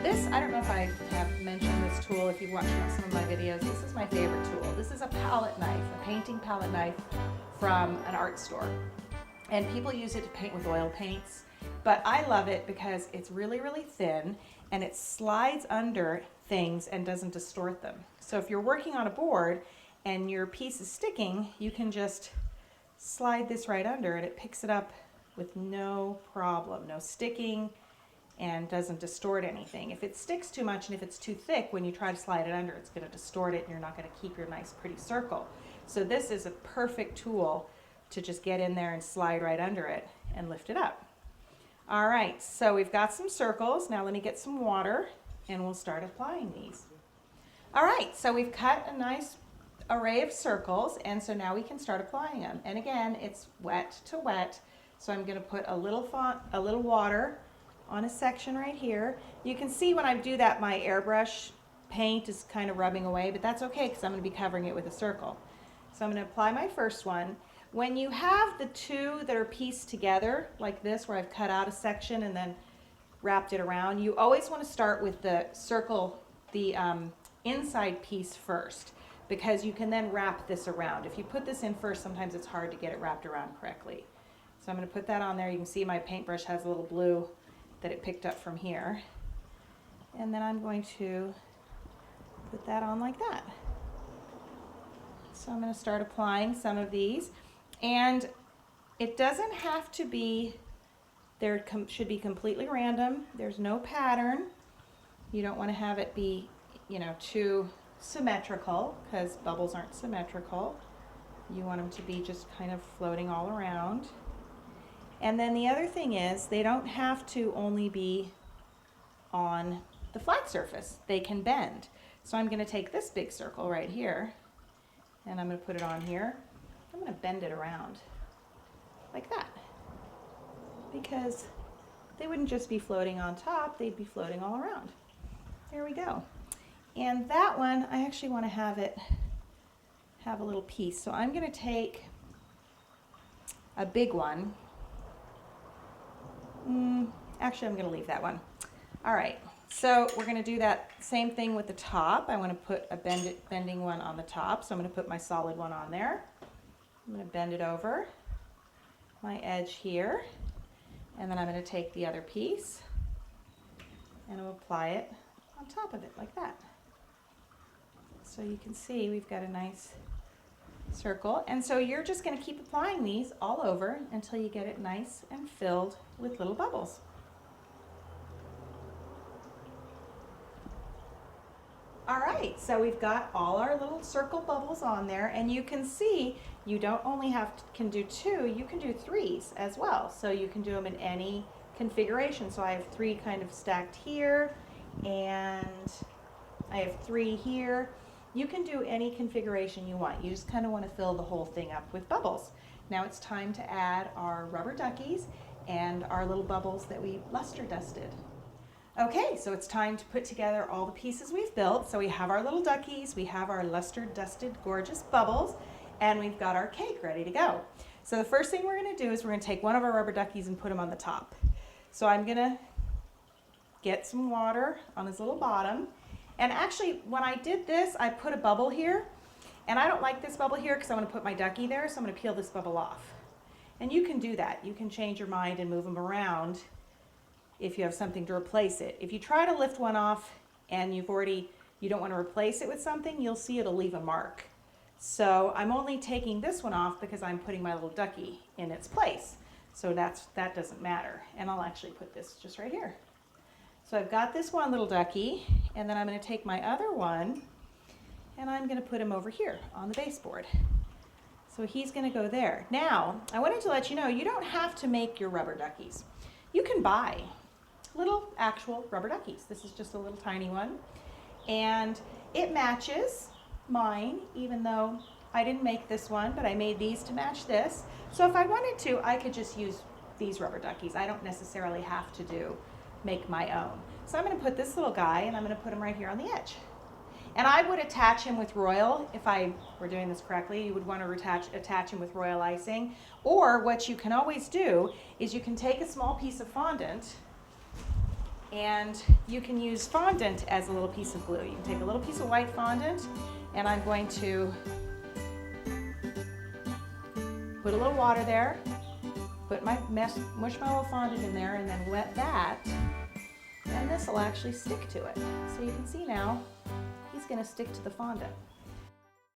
This, I don't know if I have mentioned this tool if you've watched some of my videos. This is my favorite tool. This is a palette knife, a painting palette knife from an art store. And people use it to paint with oil paints, but I love it because it's really, really thin and it slides under things and doesn't distort them. So if you're working on a board and your piece is sticking, you can just slide this right under and it picks it up with no problem, no sticking, and doesn't distort anything. If it sticks too much and if it's too thick, when you try to slide it under, it's going to distort it and you're not going to keep your nice pretty circle. So this is a perfect tool to just get in there and slide right under it and lift it up. All right, so we've got some circles. Now let me get some water and we'll start applying these. All right, so we've cut a nice array of circles, and so now we can start applying them. And again, it's wet to wet, so I'm going to put a little water on a section right here. You can see when I do that, my airbrush paint is kind of rubbing away, but that's okay because I'm going to be covering it with a circle. So I'm going to apply my first one. When you have the two that are pieced together like this, where I've cut out a section and then wrapped it around, you always want to start with the circle, the inside piece first, because you can then wrap this around. If you put this in first, sometimes it's hard to get it wrapped around correctly. So I'm going to put that on there. You can see my paintbrush has a little blue that it picked up from here. And then I'm going to put that on like that. So I'm going to start applying some of these. And it doesn't have to be, should be completely random. There's no pattern. You don't want to have it be, too symmetrical, because bubbles aren't symmetrical. You want them to be just kind of floating all around. And then the other thing is, they don't have to only be on the flat surface. They can bend. So I'm going to take this big circle right here, and I'm going to put it on here. I'm going to bend it around like that, because they wouldn't just be floating on top, they'd be floating all around. There we go. And that one, I actually want to have a little piece. So I'm going to take a big one. Actually, I'm going to leave that one. All right, so we're going to do that same thing with the top. I want to put a bending one on the top, so I'm going to put my solid one on there. I'm going to bend it over my edge here, and then I'm going to take the other piece and I'll apply it on top of it like that. So you can see we've got a nice circle, and so you're just going to keep applying these all over until you get it nice and filled with little bubbles. All right, so we've got all our little circle bubbles on there, and you can see you don't only can do two, you can do threes as well. So you can do them in any configuration. So I have three kind of stacked here, and I have three here. You can do any configuration you want. You just kind of want to fill the whole thing up with bubbles. Now it's time to add our rubber duckies and our little bubbles that we luster dusted. Okay, so it's time to put together all the pieces we've built. So we have our little duckies, we have our luster dusted gorgeous bubbles, and we've got our cake ready to go. So the first thing we're going to do is we're going to take one of our rubber duckies and put them on the top. So I'm going to get some water on his little bottom. And actually, when I did this, I put a bubble here, and I don't like this bubble here because I'm going to put my ducky there, so I'm going to peel this bubble off. And you can do that. You can change your mind and move them around if you have something to replace it. If you try to lift one off and you don't want to replace it with something, you'll see it'll leave a mark. So I'm only taking this one off because I'm putting my little ducky in its place. So that doesn't matter. And I'll actually put this just right here. So I've got this one little ducky, and then I'm going to take my other one and I'm going to put him over here on the baseboard. So he's going to go there. Now, I wanted to let you know, you don't have to make your rubber duckies. You can buy little actual rubber duckies. This is just a little tiny one, and it matches mine, even though I didn't make this one, but I made these to match this. So if I wanted to, I could just use these rubber duckies. I don't necessarily have to make my own. So I'm going to put this little guy, and I'm going to put him right here on the edge. And I would attach him with royal, if I were doing this correctly, you would want to attach him with royal icing. Or what you can always do is you can take a small piece of fondant And you can use fondant as a little piece of glue. You can take a little piece of white fondant, and I'm going to put a little water there, put my marshmallow fondant in there, and then wet that, and this will actually stick to it. So you can see now, he's going to stick to the fondant.